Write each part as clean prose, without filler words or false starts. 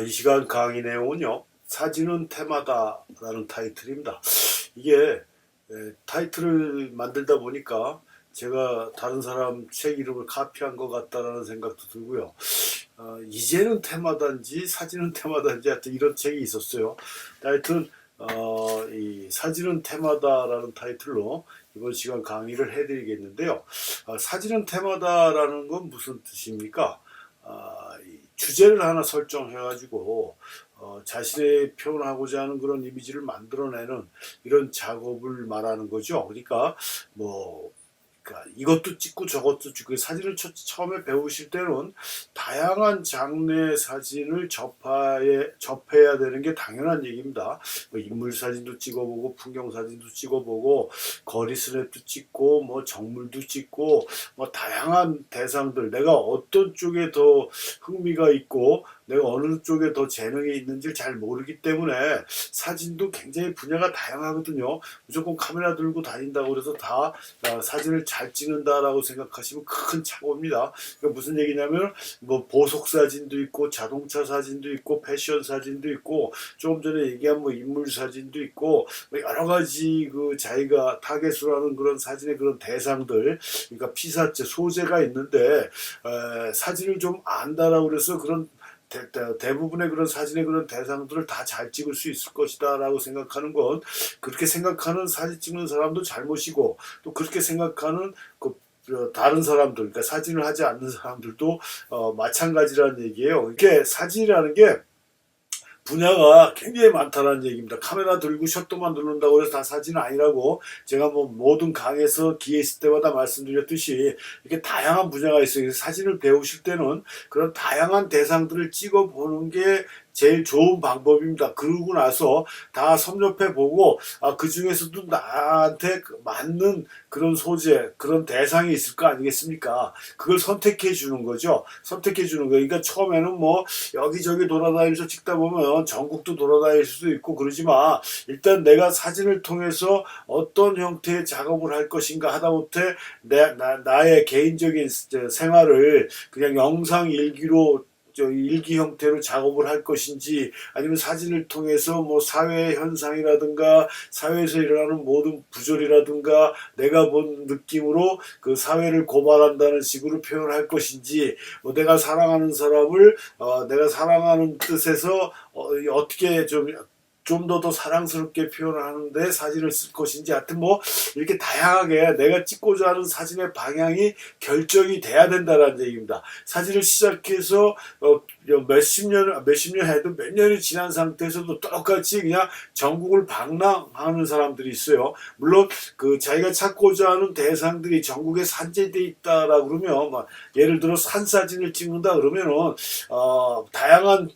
이 시간 강의 내용은요, 사진은 테마다라는 타이틀입니다. 이게 타이틀을 만들다 보니까 제가 다른 사람 책 이름을 카피한 것 같다라는 생각도 들고요. 이제는 테마단지 사진은 테마단지 하여튼 이런 책이 있었어요. 하여튼 이 사진은 테마다라는 타이틀로 이번 시간 강의를 해드리겠는데요. 사진은 테마다라는 건 무슨 뜻입니까? 이 주제를 하나 설정해가지고 자신의 표현하고자 하는 그런 이미지를 만들어내는 이런 작업을 말하는 거죠. 그러니까 뭐 이것도 찍고 저것도 찍고 사진을 처음에 배우실 때는 다양한 장르의 사진을 접해야 되는 게 당연한 얘기입니다. 뭐 인물 사진도 찍어보고 풍경 사진도 찍어보고 거리 스냅도 찍고 뭐 정물도 찍고 뭐 다양한 대상들 내가 어떤 쪽에 더 흥미가 있고 내가 어느 쪽에 더 재능이 있는지 잘 모르기 때문에 사진도 굉장히 분야가 다양하거든요. 무조건 카메라 들고 다닌다고 그래서 다 사진을 잘 찍는다라고 생각하시면 큰 착오입니다. 그러니까 무슨 얘기냐면 뭐 보석 사진도 있고 자동차 사진도 있고 패션 사진도 있고 조금 전에 얘기한 뭐 인물 사진도 있고 뭐 여러 가지 그 자기가 타겟으로 하는 그런 사진의 그런 대상들, 그러니까 피사체 소재가 있는데 사진을 좀 안다라고 그래서 그런 대부분의 그런 사진의 그런 대상들을 다 잘 찍을 수 있을 것이다 라고 생각하는 건, 그렇게 생각하는 사진 찍는 사람도 잘못이고 또 그렇게 생각하는 그 다른 사람들, 그러니까 사진을 하지 않는 사람들도 마찬가지라는 얘기예요. 이게 사진이라는 게 분야가 굉장히 많다는 얘기입니다. 카메라 들고 셔터만 누른다고 해서 다 사진은 아니라고 제가 뭐 모든 강의에서 기회 있을 때마다 말씀드렸듯이 이렇게 다양한 분야가 있어요. 사진을 배우실 때는 그런 다양한 대상들을 찍어보는 게 제일 좋은 방법입니다. 그러고 나서 다 섭렵해 보고 그 중에서도 나한테 맞는 그런 소재, 그런 대상이 있을 거 아니겠습니까? 그걸 선택해 주는 거죠. 선택해 주는 거예요. 그러니까 처음에는 뭐 여기저기 돌아다니면서 찍다 보면 전국도 돌아다닐 수도 있고 그러지만 일단 내가 사진을 통해서 어떤 형태의 작업을 할 것인가 하다못해 나의 개인적인 생활을 그냥 영상 일기로 일기 형태로 작업을 할 것인지 아니면 사진을 통해서 뭐 사회 현상이라든가 사회에서 일어나는 모든 부조리라든가 내가 본 느낌으로 그 사회를 고발한다는 식으로 표현할 것인지 뭐 내가 사랑하는 사람을 내가 사랑하는 뜻에서 어떻게 좀 더 사랑스럽게 표현을 하는데 사진을 쓸 것인지, 하여튼 뭐 이렇게 다양하게 내가 찍고자 하는 사진의 방향이 결정이 돼야 된다는 얘기입니다. 사진을 시작해서 몇십 년 해도 몇 년이 지난 상태에서도 똑같이 그냥 전국을 방랑하는 사람들이 있어요. 물론 그 자기가 찾고자 하는 대상들이 전국에 산재돼 있다라 그러면 막 예를 들어 산 사진을 찍는다 그러면은 다양한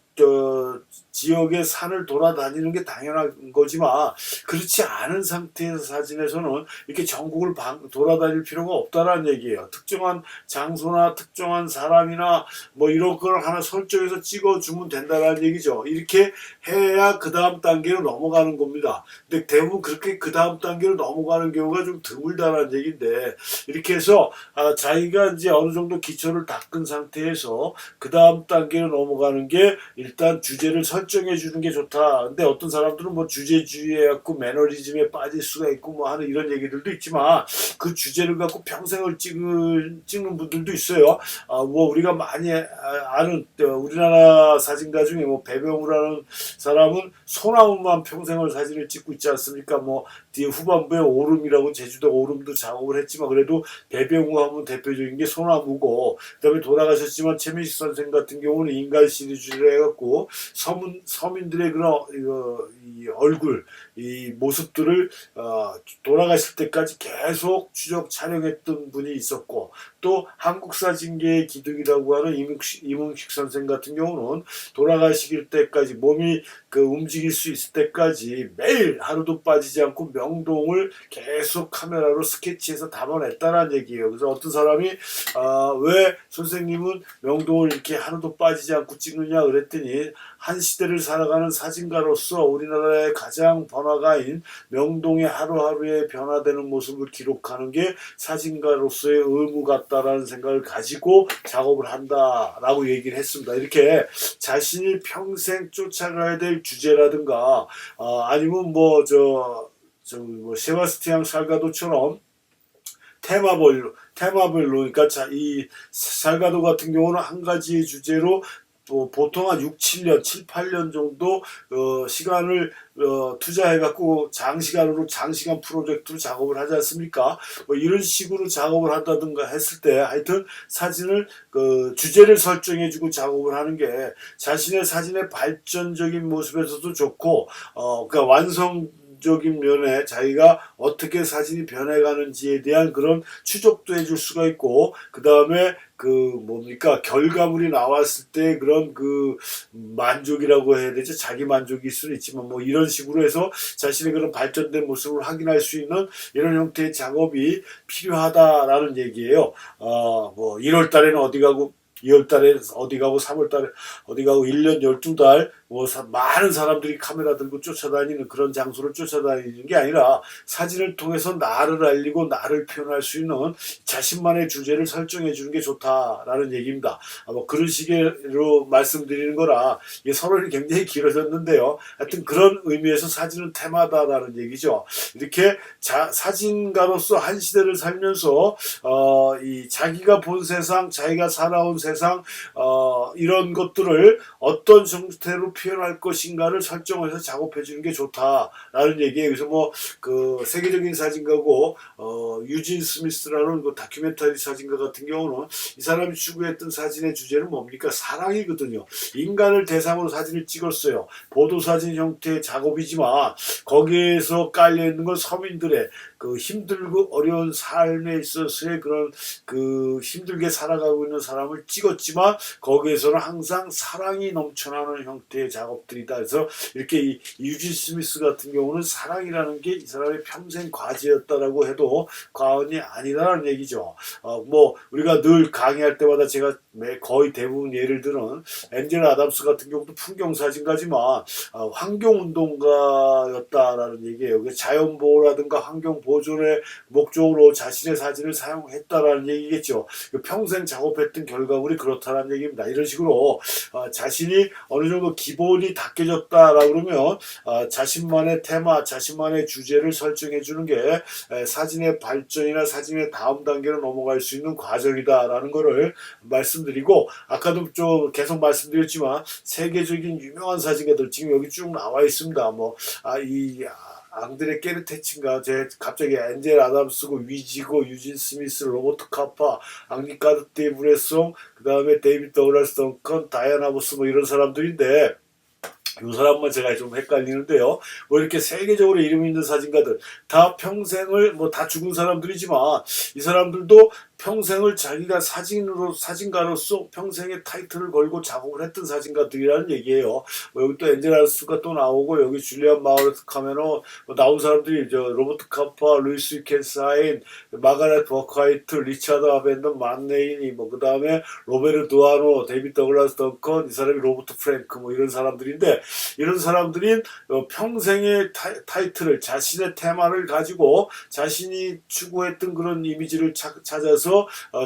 지역의 산을 돌아다니는 게 당연한 거지만 그렇지 않은 상태에서 사진에서는 이렇게 전국을 돌아다닐 필요가 없다라는 얘기예요. 특정한 장소나 특정한 사람이나 뭐 이런 걸 하나 설정해서 찍어주면 된다라는 얘기죠. 이렇게 해야 그 다음 단계로 넘어가는 겁니다. 근데 대부분 그렇게 그 다음 단계로 넘어가는 경우가 좀 드물다라는 얘기인데, 이렇게 해서 자기가 이제 어느 정도 기초를 닦은 상태에서 그 다음 단계로 넘어가는 게 일단 주제를 설정해 주는 게 좋다. 근데 어떤 사람들은 뭐 주제주의에 갖고 매너리즘에 빠질 수가 있고 뭐 하는 이런 얘기들도 있지만 그 주제를 갖고 평생을 찍는 분들도 있어요. 뭐 우리가 많이 아는 우리나라 사진가 중에 뭐 배병우라는 사람은 소나무만 평생을 사진을 찍고 있지 않습니까? 뭐 뒤에 후반부에 오름이라고 제주도 오름도 작업을 했지만 그래도 배병우 하면 대표적인 게 소나무고, 그다음에 돌아가셨지만 최민식 선생 같은 경우는 인간 시리즈를 해갖고 서민들의 그런 이 얼굴, 이 모습들을 돌아가실 때까지 계속 추적 촬영했던 분이 있었고, 또 한국사진계의 기둥이라고 하는 이문식 선생 같은 경우는 돌아가시길 때까지 몸이 움직일 수 있을 때까지 매일 하루도 빠지지 않고 명동을 계속 카메라로 스케치해서 담아냈다는 얘기예요. 그래서 어떤 사람이 왜 선생님은 명동을 이렇게 하루도 빠지지 않고 찍느냐 그랬더니 한 시대를 살아가는 사진가로서 우리나라의 가장 번화가인 명동의 하루하루의 변화되는 모습을 기록하는 게 사진가로서의 의무가 같다라는 생각을 가지고 작업을 한다라고 얘기를 했습니다. 이렇게 자신이 평생 쫓아가야 될 주제라든가 아니면 뭐 세바스티앙 살가도처럼 테마별로 그러니까 이 살가도 같은 경우는 한 가지의 주제로 보통 한 6, 7년, 7, 8년 정도 시간을 투자해갖고 장시간 프로젝트로 작업을 하지 않습니까? 뭐 이런 식으로 작업을 한다든가 했을 때 하여튼 사진을 주제를 설정해주고 작업을 하는 게 자신의 사진의 발전적인 모습에서도 좋고 그러니까 완성적인 면에 자기가 어떻게 사진이 변해가는지에 대한 그런 추적도 해줄 수가 있고 그 다음에 결과물이 나왔을 때 그런 만족이라고 해야 되죠. 자기 만족일 수는 있지만 뭐 이런 식으로 해서 자신의 그런 발전된 모습을 확인할 수 있는 이런 형태의 작업이 필요하다라는 얘기예요. 1월 달에는 어디 가고 2월 달에 어디 가고 3월 달에 어디 가고 1년 12달 많은 사람들이 카메라 들고 쫓아다니는 그런 장소를 쫓아다니는 게 아니라 사진을 통해서 나를 알리고 나를 표현할 수 있는 자신만의 주제를 설정해 주는 게 좋다라는 얘기입니다. 그런 식으로 말씀드리는 거라 이게 서론이 굉장히 길어졌는데요. 하여튼 그런 의미에서 사진은 테마다라는 얘기죠. 이렇게 사진가로서 한 시대를 살면서 이 자기가 본 세상, 자기가 살아온 세상 이런 것들을 어떤 형태로 표현할 것인가를 설정해서 작업해 주는 게 좋다라는 얘기예요. 그래서 세계적인 사진가고 유진 스미스라는 다큐멘터리 사진가 같은 경우는 이 사람이 추구했던 사진의 주제는 뭡니까? 사랑이거든요. 인간을 대상으로 사진을 찍었어요. 보도사진 형태의 작업이지만 거기에서 깔려 있는 건 서민들의 힘들고 어려운 삶에 있어서의 그런 힘들게 살아가고 있는 사람을 찍었지만 거기에서는 항상 사랑이 넘쳐나는 형태의 작업들이다. 그래서 이렇게 이 유진 스미스 같은 경우는 사랑이라는 게 이 사람의 평생 과제였다라고 해도 과언이 아니라는 얘기죠. 우리가 늘 강의할 때마다 제가 거의 대부분 예를 들은 엔젤 아담스 같은 경우도 풍경사진가지만 환경운동가였다라는 얘기예요. 자연보호라든가 환경보존의 목적으로 자신의 사진을 사용했다라는 얘기겠죠. 평생 작업했던 결과물이 그렇다는 얘기입니다. 이런 식으로 자신이 어느 정도 기본이 닦여졌다라고 그러면 자신만의 테마, 자신만의 주제를 설정해 주는 게 사진의 발전이나 사진의 다음 단계로 넘어갈 수 있는 과정이다라는 것을 말씀드리고 아까도 좀 계속 말씀드렸지만 세계적인 유명한 사진가들 지금 여기 쭉 나와 있습니다. 앙드레 깨르테친가 갑자기 엔젤 아담스고 위지고 유진 스미스 로버트 카파 앙리카드 데 브레송 그 다음에 데이비드 더글라스 덩컨 다이아나 보스 이런 사람들인데 이 사람만 제가 좀 헷갈리는데요. 이렇게 세계적으로 이름 있는 사진가들 다 평생을 다 죽은 사람들이지만 이 사람들도 평생을 자기가 사진가로서 평생의 타이틀을 걸고 작업을 했던 사진가들이라는 얘기예요. 여기 또 엔젤 아담스가 또 나오고 여기 줄리안 마우레트 카메론 나온 사람들이 로버트 카파, 루이스 켄사인, 마가렛 버카이트, 리차드 아벤던, 만네이니 그 다음에 로베르 두아노, 데이비드 더글라스 덩컨 이 사람이 로버트 프랭크 이런 사람들인데 이런 사람들이 평생의 타이틀을 자신의 테마를 가지고 자신이 추구했던 그런 이미지를 찾아서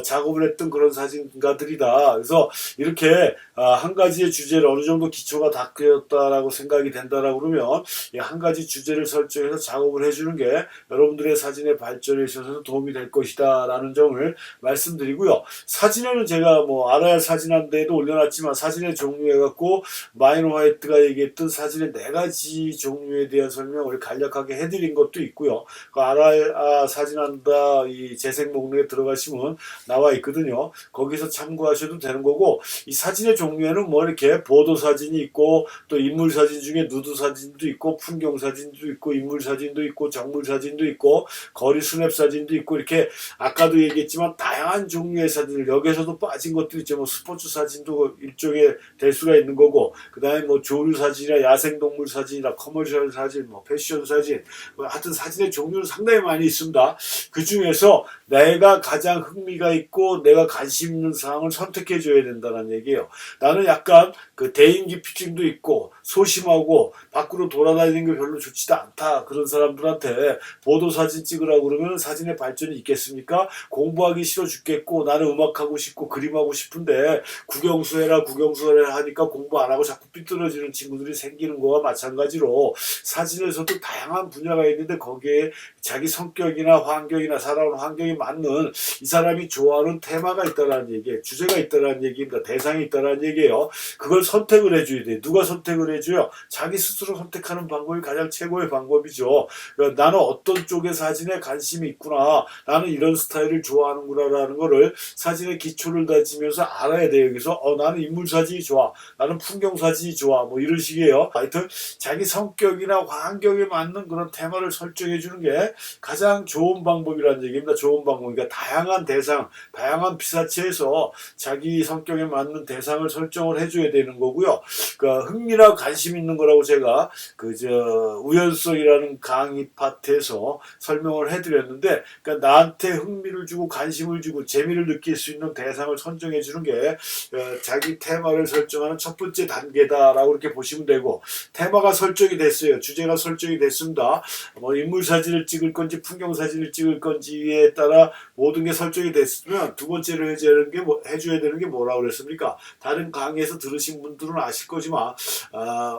작업을 했던 그런 사진가들이다. 그래서 이렇게 한 가지의 주제를 어느 정도 기초가 닦였다라고 생각이 된다라고 그러면 한 가지 주제를 설정해서 작업을 해주는 게 여러분들의 사진의 발전에 있어서 도움이 될 것이다 라는 점을 말씀드리고요. 사진에는 제가 알아야 할 사진 한 대도 올려놨지만 사진의 종류에 갖고 마이너 화이트가 얘기했던 사진의 4가지 종류에 대한 설명을 간략하게 해드린 것도 있고요. 알아야 사진한다 이 재생 목록에 들어가시면 나와 있거든요. 거기서 참고하셔도 되는 거고 이 사진의 종류에는 이렇게 보도 사진이 있고 또 인물 사진 중에 누드 사진도 있고 풍경 사진도 있고 인물 사진도 있고 정물 사진도 있고 거리 스냅 사진도 있고 이렇게 아까도 얘기했지만 다양한 종류의 사진을 여기에서도 빠진 것도 있죠. 스포츠 사진도 일종의 될 수가 있는 거고 그 다음에 조류 사진이나 야생동물 사진이나 커머셜 사진 패션 사진 하여튼 사진의 종류는 상당히 많이 있습니다. 그 중에서 내가 가장 흥미가 있고 내가 관심 있는 사항을 선택해 줘야 된다는 얘기예요. 나는 약간 그 대인기피증도 있고 소심하고 밖으로 돌아다니는 게 별로 좋지도 않다. 그런 사람들한테 보도사진 찍으라고 그러면 사진의 발전이 있겠습니까? 공부하기 싫어 죽겠고 나는 음악하고 싶고 그림하고 싶은데 국영수해라 하니까 공부 안 하고 자꾸 삐뚤어지는 친구들이 생기는 거와 마찬가지로 사진에서도 다양한 분야가 있는데 거기에 자기 성격이나 환경이나 살아온 환경이 맞는 이 사람이 좋아하는 테마가 있다라는 얘기예요. 주제가 있다라는 얘기입니다. 대상이 있다라는 얘기예요. 그걸 선택을 해줘야 돼. 누가 선택을 해줘요? 자기 스스로 선택하는 방법이 가장 최고의 방법이죠. 그러니까 나는 어떤 쪽의 사진에 관심이 있구나. 나는 이런 스타일을 좋아하는구나라는 거를 사진의 기초를 다지면서 알아야 돼요. 여기서 나는 인물 사진이 좋아. 나는 풍경 사진이 좋아. 뭐 이런 식이에요. 하여튼 자기 성격이나 환경에 맞는 그런 테마를 설정해 주는 게 가장 좋은 방법이라는 얘기입니다. 좋은 방법. 그러니까 다양한 대상, 다양한 피사체에서 자기 성격에 맞는 대상을 설정을 해줘야 되는 거고요. 그러니까 흥미나 관심 있는 거라고 제가 우연성이라는 강의 파트에서 설명을 해드렸는데, 그러니까 나한테 흥미를 주고 관심을 주고 재미를 느낄 수 있는 대상을 선정해 주는 게 자기 테마를 설정하는 첫 번째 단계다라고 이렇게 보시면 되고, 테마가 설정이 됐어요. 주제가 설정이 됐습니다. 뭐 인물 사진을 찍을 건지 풍경 사진을 찍을 건지에 따라 모든 게 설정이 됐으면 두 번째로 해줘야 되는 게 뭐라고 그랬습니까? 다른 강의에서 들으신 분들은 아실 거지만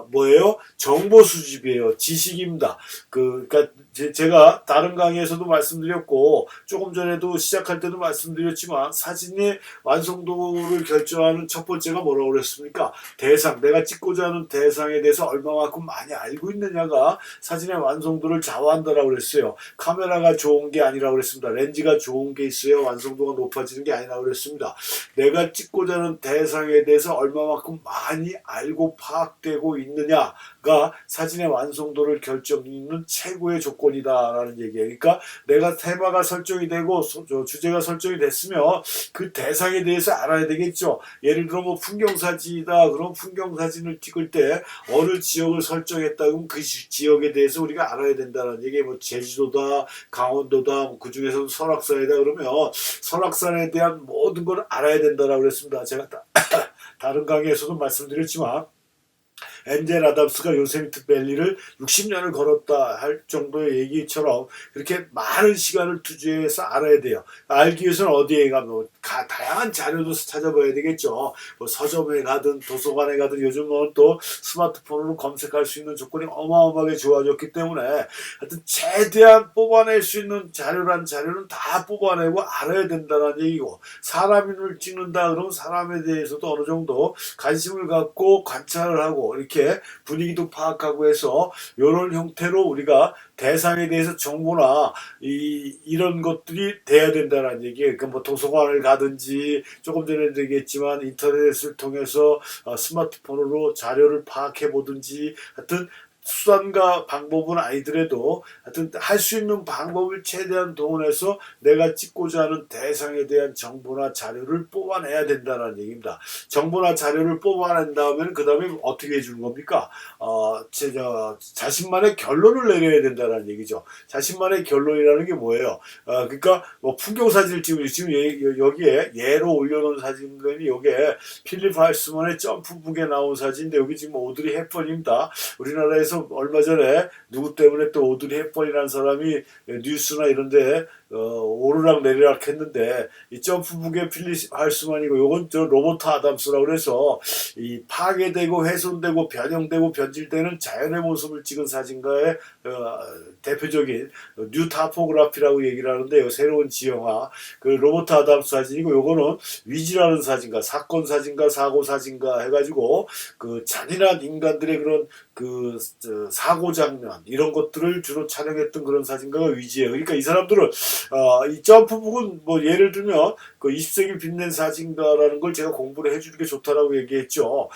뭐예요? 정보 수집이에요. 지식입니다. 그러니까 제가 다른 강의에서도 말씀드렸고 조금 전에도 시작할 때도 말씀드렸지만 사진의 완성도를 결정하는 첫 번째가 뭐라고 그랬습니까? 대상, 내가 찍고자 하는 대상에 대해서 얼마만큼 많이 알고 있느냐가 사진의 완성도를 좌우한다라고 그랬어요. 카메라가 좋은 게 아니라고 그랬습니다. 렌즈가 좋은 게 있어야 완성도가 높아지는 게 아니라고 그랬습니다. 내가 찍고자 하는 대상에 대해서 얼마만큼 많이 알고 파악되고 있느냐가 사진의 완성도를 결정짓는 최고의 조건이다라는 얘기예요. 그러니까 내가 테마가 설정이 되고 주제가 설정이 됐으면 그 대상에 대해서 알아야 되겠죠. 예를 들어 뭐 풍경사진이다. 그럼 풍경사진을 찍을 때 어느 지역을 설정했다. 그럼 그 지역에 대해서 우리가 알아야 된다는 얘기예요. 뭐 제주도다, 강원도다, 뭐 그중에서 설악산이다. 그러면 설악산에 대한 모든 걸 알아야 된다라고 그랬습니다. 제가 다른 강의에서도 말씀드렸지만 엔젤 아담스가 요세미트 밸리를 60년을 걸었다 할 정도의 얘기처럼 그렇게 많은 시간을 투자해서 알아야 돼요. 알기 위해서는 어디에 가면 다양한 자료도 찾아봐야 되겠죠. 뭐 서점에 가든 도서관에 가든 요즘은 또 스마트폰으로 검색할 수 있는 조건이 어마어마하게 좋아졌기 때문에 하여튼 최대한 뽑아낼 수 있는 자료는 다 뽑아내고 알아야 된다는 얘기고, 사람을 찍는다 그러면 사람에 대해서도 어느 정도 관심을 갖고 관찰을 하고 이렇게 분위기도 파악하고 해서 이런 형태로 우리가 대상에 대해서 정보나 이런 것들이 돼야 된다는 얘기예요. 그러니까 뭐 도서관을 가든지 조금 전에 얘기했지만 인터넷을 통해서 스마트폰으로 자료를 파악해 보든지 하여튼 수단과 방법은 아니더라도 하여튼 할 수 있는 방법을 최대한 동원해서 내가 찍고자 하는 대상에 대한 정보나 자료를 뽑아내야 된다는 얘기입니다. 정보나 자료를 뽑아낸 다음에는 그 다음에 어떻게 해주는 겁니까? 자신만의 결론을 내려야 된다는 얘기죠. 자신만의 결론이라는 게 뭐예요? 그러니까 뭐 풍경사진을 지금 여기에 예로 올려놓은 사진들이 여기에 필립 할스만의 점프북에 나온 사진인데 여기 지금 오드리 헵번입니다. 우리나라에서 얼마 전에 누구 때문에 또 오드리 헵번이라는 사람이 뉴스나 이런데 오르락 내리락 했는데 이 점프북의 필립 할스만이고 요건 저 로버트 아담스라고 그래서 이 파괴되고 훼손되고 변형되고 변질되는 자연의 모습을 찍은 사진가의 대표적인 뉴 타포그라피라고 얘기를 하는데요. 새로운 지형화 그 로버트 아담스 사진이고 요거는 위지라는 사진가, 사건 사진가, 사고 사진가 해가지고 그 잔인한 인간들의 그런 그 사고 장면 이런 것들을 주로 촬영했던 그런 사진가가 위지예요. 그러니까 이 사람들은 이 점프북은 뭐 예를 들면 그 20세기 빛낸 사진가라는 걸 제가 공부를 해주는 게 좋다라고 얘기했죠.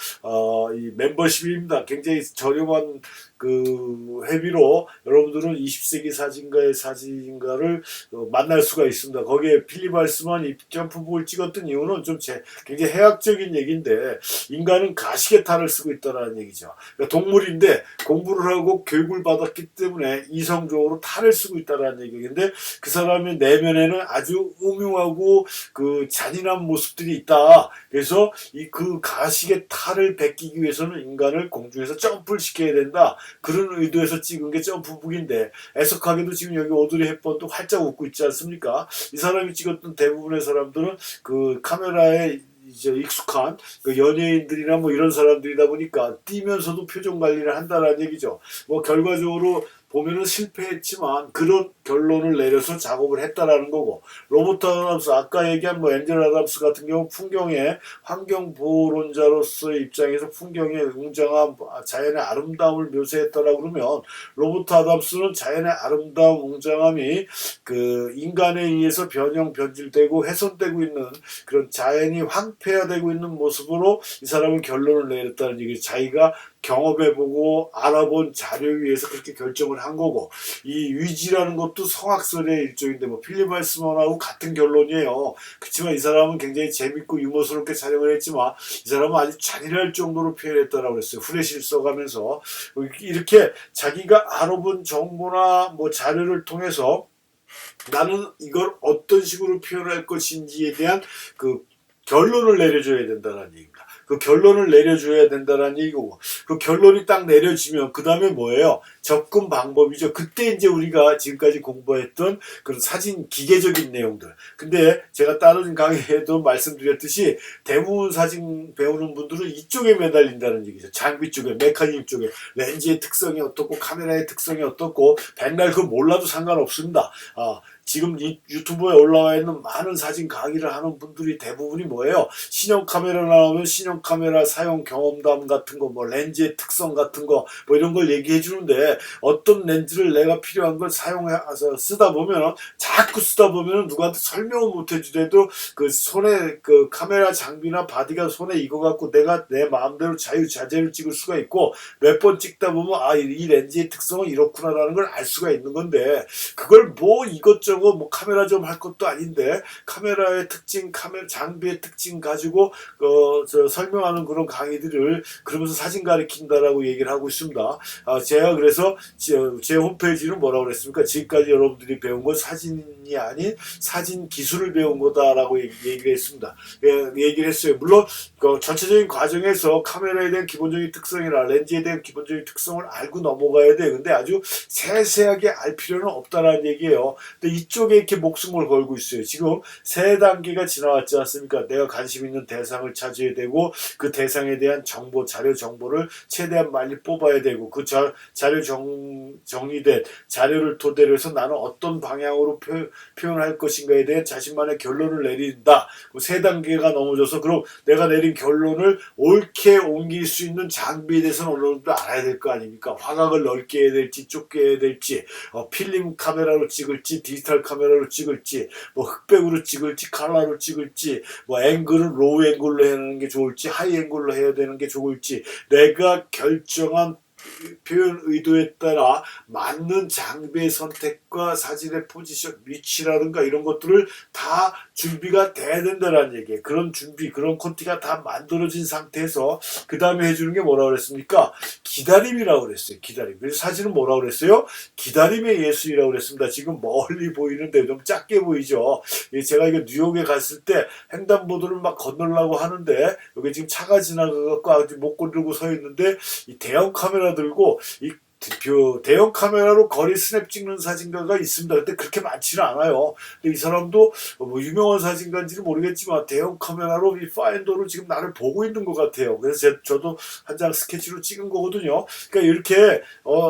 이 멤버십입니다. 굉장히 저렴한 그 회비로 여러분들은 20세기 사진가의 사진가를 만날 수가 있습니다. 거기에 필립 알스만이 점프북을 찍었던 이유는 좀 굉장히 해학적인 얘기인데, 인간은 가시의 탈을 쓰고 있다는 얘기죠. 그러니까 동물인데 공부를 하고 교육을 받았기 때문에 이성적으로 탈을 쓰고 있다는 얘기인데, 그 사람의 내면에는 아주 음흉하고 그 잔인한 모습들이 있다. 그래서 그 가식의 탈을 베끼기 위해서는 인간을 공중에서 점프를 시켜야 된다. 그런 의도에서 찍은 게 점프북인데, 애석하게도 지금 여기 오드리 헵번도 활짝 웃고 있지 않습니까? 이 사람이 찍었던 대부분의 사람들은 그 카메라에 이제 익숙한 그 연예인들이나 뭐 이런 사람들이다 보니까 뛰면서도 표정 관리를 한다는 얘기죠. 뭐 결과적으로 보면은 실패했지만 그런 결론을 내려서 작업을 했다라는 거고, 로버트 아담스, 아까 얘기한 뭐 엔젤 아담스 같은 경우 풍경의 환경 보호론자로서의 입장에서 풍경의 웅장한 자연의 아름다움을 묘사했다라고 그러면, 로버트 아담스는 자연의 아름다움, 웅장함이 그 인간에 의해서 변형 변질되고 훼손되고 있는 그런 자연이 황폐화되고 있는 모습으로 이 사람은 결론을 내렸다는 얘기. 자기가 경험해보고 알아본 자료에 의해서 그렇게 결정을 한 거고, 이 위지라는 것도 성악설의 일종인데 뭐 필립 알스만하고 같은 결론이에요. 그렇지만 이 사람은 굉장히 재밌고 유머스럽게 촬영을 했지만 이 사람은 아주 잔인할 정도로 표현했다라고 그랬어요. 후레쉬를 써가면서 이렇게 자기가 알아본 정보나 뭐 자료를 통해서 나는 이걸 어떤 식으로 표현할 것인지에 대한 그 결론을 내려줘야 된다는 얘기입니다. 그 결론을 내려줘야 된다는 얘기고, 그 결론이 딱 내려지면 그 다음에 뭐예요? 접근 방법이죠. 그때 이제 우리가 지금까지 공부했던 그런 사진 기계적인 내용들. 근데 제가 다른 강의에도 말씀드렸듯이 대부분 사진 배우는 분들은 이쪽에 매달린다는 얘기죠. 장비 쪽에, 메커니즘 쪽에. 렌즈의 특성이 어떻고 카메라의 특성이 어떻고 백날 그거 몰라도 상관없습니다. 지금 이 유튜브에 올라와 있는 많은 사진 강의를 하는 분들이 대부분이 뭐예요? 신형 카메라 나오면 신형 카메라 사용 경험담 같은 거, 뭐 렌즈의 특성 같은 거, 뭐 이런 걸 얘기해 주는데, 어떤 렌즈를 내가 필요한 걸 사용해서 쓰다 보면, 자꾸 쓰다 보면 누구한테 설명을 못 해주더라도 그 손에 그 카메라 장비나 바디가 손에 익어갖고 내가 내 마음대로 자유자재로 찍을 수가 있고, 몇 번 찍다 보면 이 렌즈의 특성은 이렇구나라는 걸 알 수가 있는 건데, 그걸 뭐 이것저것 뭐 카메라 좀 할 것도 아닌데 카메라의 특징, 카메라 장비의 특징 가지고 설명하는 그런 강의들을 그러면서 사진 가리킨다라고 얘기를 하고 있습니다. 제가 그래서 제 홈페이지는 뭐라고 그랬습니까? 지금까지 여러분들이 배운 건 사진이 아닌 사진 기술을 배운 거다라고 얘기를 했습니다. 얘기를 했어요. 물론 그 전체적인 과정에서 카메라에 대한 기본적인 특성이나 렌즈에 대한 기본적인 특성을 알고 넘어가야 돼. 근데 아주 세세하게 알 필요는 없다라는 얘기예요. 근데 이쪽에 이렇게 목숨을 걸고 있어요. 지금 세 단계가 지나왔지 않습니까? 내가 관심 있는 대상을 찾아야 되고, 그 대상에 대한 정보, 자료 정보를 최대한 많이 뽑아야 되고, 그 자료 정리된 자료를 토대로 해서 나는 어떤 방향으로 표현할 것인가에 대한 자신만의 결론을 내린다. 세 단계가 넘어져서 그럼 내가 내린 결론을 옳게 옮길 수 있는 장비에 대해서는 어느 정도 알아야 될 거 아닙니까? 화각을 넓게 해야 될지 좁게 해야 될지, 필름 카메라로 찍을지 디지털 카메라로 찍을지, 뭐 흑백으로 찍을지 컬러로 찍을지, 뭐 앵글은 로우 앵글로 해야 하는 게 좋을지 하이 앵글로 해야 되는 게 좋을지, 내가 결정한 표현 의도에 따라 맞는 장비의 선택과 사진의 포지션, 위치라든가 이런 것들을 다 준비가 돼야 된다는 얘기예요. 그런 준비, 그런 콘티가 다 만들어진 상태에서 그 다음에 해주는 게 뭐라고 그랬습니까? 기다림이라고 그랬어요. 기다림. 그래서 사진은 뭐라고 그랬어요? 기다림의 예술이라고 그랬습니다. 지금 멀리 보이는데 좀 작게 보이죠. 제가 이거 뉴욕에 갔을 때 횡단보도를 막 건너려고 하는데 여기 지금 차가 지나가갖고 아직 못 건들고 서 있는데 이 대형 카메라 들고 이 대형 카메라로 거리 스냅 찍는 사진가가 있습니다. 근데 그렇게 많지는 않아요. 근데 이 사람도 뭐 유명한 사진가인지는 모르겠지만 대형 카메라로 이 파인더로 지금 나를 보고 있는 것 같아요. 그래서 저도 한 장 스케치로 찍은 거거든요. 그러니까 이렇게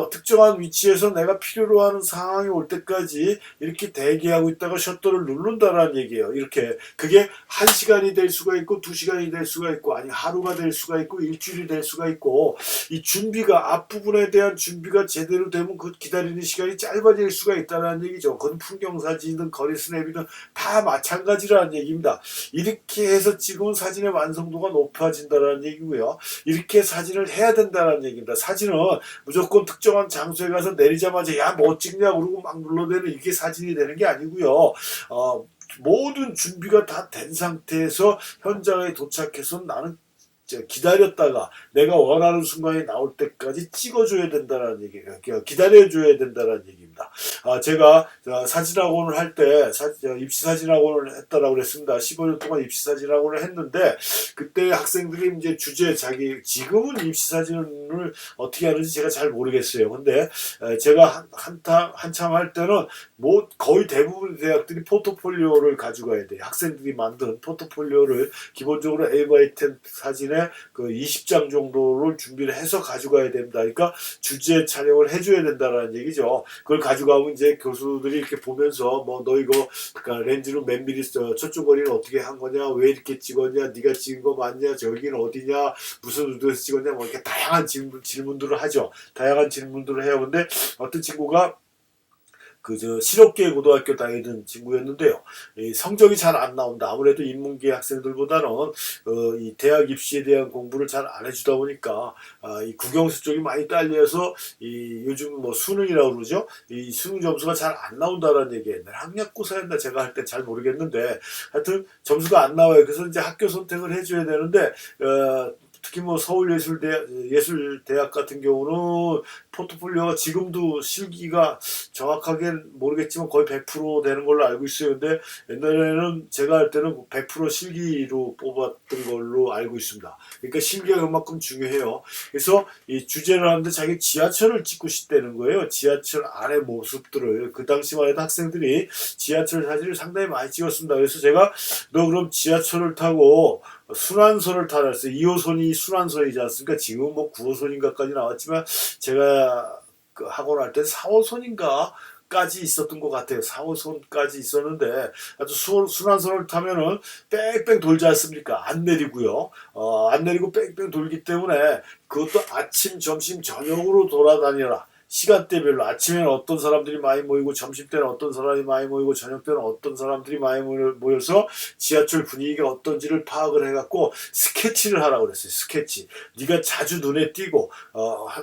특정한 위치에서 내가 필요로 하는 상황이 올 때까지 이렇게 대기하고 있다가 셔터를 누른다라는 얘기예요. 이렇게 그게 1시간이 될 수가 있고 2시간이 될 수가 있고, 아니 하루가 될 수가 있고 일주일이 될 수가 있고, 이 준비가 앞부분에 대한 준비 준비가 제대로 되면 그 기다리는 시간이 짧아질 수가 있다는 얘기죠. 그건 풍경사진이든 거리 스냅이든 다 마찬가지라는 얘기입니다. 이렇게 해서 찍은 사진의 완성도가 높아진다는 얘기고요. 이렇게 사진을 해야 된다는 얘기입니다. 사진은 무조건 특정한 장소에 가서 내리자마자 야 뭐 찍냐 그러고 막 눌러대는 이게 사진이 되는 게 아니고요. 모든 준비가 다 된 상태에서 현장에 도착해서 나는 기다렸다가 내가 원하는 순간이 나올 때까지 찍어줘야 된다는 얘기예요. 기다려줘야 된다는 얘기입니다. 제가 사진학원을 할 때 입시사진학원을 했다라고 그랬습니다. 15년 동안 입시사진학원을 했는데 그때 학생들이 이제 지금은 입시사진을 어떻게 하는지 제가 잘 모르겠어요. 근데 제가 한참 할 때는 뭐 거의 대부분 대학들이 포트폴리오를 가져가야 돼요. 학생들이 만든 포트폴리오를 기본적으로 A10 사진에 그 20장 정도를 준비를 해서 가져가야 됩니다. 그러니까 주제 촬영을 해줘야 된다는 얘기죠. 그걸 가져가면 이제 교수들이 이렇게 보면서 뭐 너 이거 그러니까 렌즈는 몇 미리 초점 거리는 어떻게 한 거냐, 왜 이렇게 찍었냐, 네가 찍은 거 맞냐, 저기는 어디냐, 무슨 의도에서 찍었냐, 뭐 이렇게 다양한 질문들을 하죠. 다양한 질문들을 해요. 근데 어떤 친구가 실업계의 고등학교 다니던 친구였는데요. 성적이 잘 안 나온다. 아무래도 인문계 학생들보다는 이 대학 입시에 대한 공부를 잘 안 해주다 보니까 이 국영수 쪽이 많이 딸려서 요즘 뭐 수능이라고 그러죠. 이 수능 점수가 잘 안 나온다는 얘기예요. 학력고사였나 제가 할 때 잘 모르겠는데 하여튼 점수가 안 나와요. 그래서 이제 학교 선택을 해줘야 되는데 특히 뭐 서울예술대학 같은 경우는 포트폴리오가 지금도 실기가 정확하게 모르겠지만 거의 100% 되는 걸로 알고 있어요. 근데 옛날에는 제가 할 때는 100% 실기로 뽑았던 걸로 알고 있습니다. 그러니까 실기가 그만큼 중요해요. 그래서 이 주제를 하는데 자기 지하철을 찍고 싶다는 거예요. 지하철 안의 모습들을. 그 당시만 해도 학생들이 지하철 사진을 상당히 많이 찍었습니다. 그래서 제가 너 그럼 지하철을 타고 순환선을 타라 했어요. 2호선이 순환선이지 않습니까? 지금 뭐 9호선인가까지 나왔지만 제가 그 학원 할 때 4호선인가 까지 있었던 것 같아요. 4호선까지 있었는데 아주 순환선을 타면은 뺑뺑 돌지 않습니까? 안 내리고요. 안 내리고 뺑뺑 돌기 때문에 그것도 아침, 점심, 저녁으로 돌아다녀라. 시간대별로 아침에는 어떤 사람들이 많이 모이고 점심때는 어떤 사람이 많이 모이고 저녁때는 어떤 사람들이 많이 모여서 지하철 분위기가 어떤지를 파악을 해갖고 스케치를 하라고 그랬어요. 스케치. 네가 자주 눈에 띄고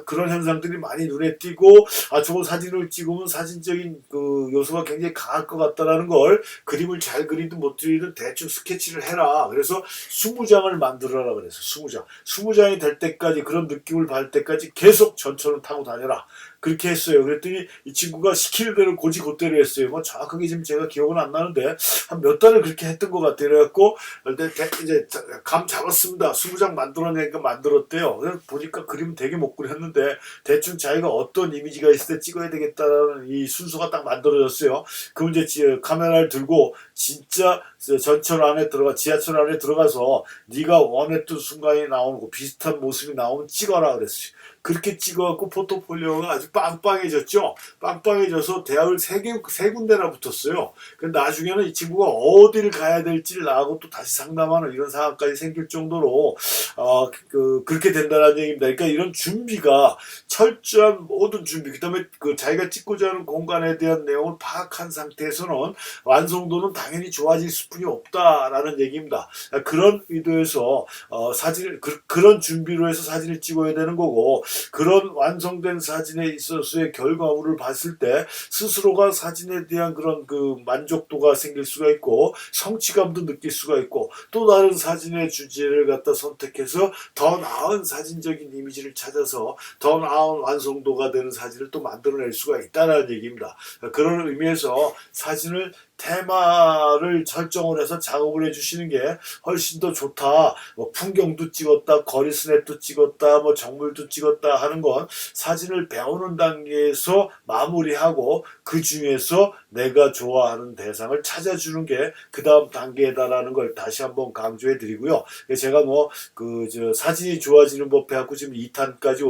그런 현상들이 많이 눈에 띄고 저거 사진을 찍으면 사진적인 그 요소가 굉장히 강할 것 같다라는 걸 그림을 잘 그리든 못 그리든 대충 스케치를 해라. 그래서 20장을 만들어라 그랬어요. 20장. 20장이 될 때까지 그런 느낌을 받을 때까지 계속 전철을 타고 다녀라. 그렇게 했어요. 그랬더니 이 친구가 시키는 대로 고지고대로 했어요. 뭐 정확하게 지금 제가 기억은 안 나는데 한 몇 달을 그렇게 했던 것 같아요. 그래갖고 이제 감 잡았습니다. 20장 만들어내니까 만들었대요. 그래서 보니까 그림은 되게 못 그렸는데 대충 자기가 어떤 이미지가 있을 때 찍어야 되겠다라는 이 순서가 딱 만들어졌어요. 그럼 이제 카메라를 들고 진짜 지하철 안에 들어가서 네가 원했던 순간이 나오고 비슷한 모습이 나오면 찍어라 그랬어요. 그렇게 찍어갖고 포트폴리오가 아주 빵빵해졌죠. 빵빵해져서 대학을 세 군데나 붙었어요. 근데 나중에는 이 친구가 어디를 가야 될지를 나하고 또 다시 상담하는 이런 상황까지 생길 정도로 그렇게 된다는 얘기입니다. 그러니까 이런 준비가 철저한 모든 준비, 그다음에 자기가 찍고자 하는 공간에 대한 내용을 파악한 상태에서는 완성도는 당연히 좋아질 수뿐이 없다라는 얘기입니다. 그런 의도에서 그런 준비로 해서 사진을 찍어야 되는 거고. 그런 완성된 사진에 있어서의 결과물을 봤을 때 스스로가 사진에 대한 그런 그 만족도가 생길 수가 있고 성취감도 느낄 수가 있고 또 다른 사진의 주제를 갖다 선택해서 더 나은 사진적인 이미지를 찾아서 더 나은 완성도가 되는 사진을 또 만들어낼 수가 있다는 얘기입니다. 그런 의미에서 사진을 테마를 설정을 해서 작업을 해주시는 게 훨씬 더 좋다. 뭐 풍경도 찍었다, 거리 스냅도 찍었다, 뭐 정물도 찍었다 하는 건 사진을 배우는 단계에서 마무리하고 그 중에서 내가 좋아하는 대상을 찾아주는 게 그 다음 단계다라는 걸 다시 한번 강조해 드리고요. 제가 사진이 좋아지는 법 해갖고 지금 2편까지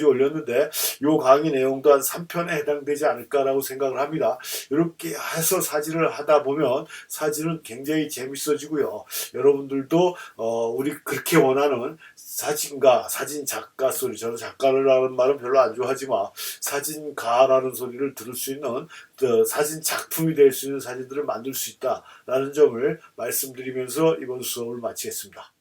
올렸는데 요 강의 내용도 한 3편에 해당되지 않을까라고 생각을 합니다. 이렇게 해서 사진을 하다 보면 사진은 굉장히 재밌어지고요. 여러분들도 우리 그렇게 원하는 사진가, 사진 작가 소리, 저는 작가라는 말은 별로 안 좋아하지만 사진가라는 소리를 들을 수 있는 사진 작품이 될 수 있는 사진들을 만들 수 있다라는 점을 말씀드리면서 이번 수업을 마치겠습니다.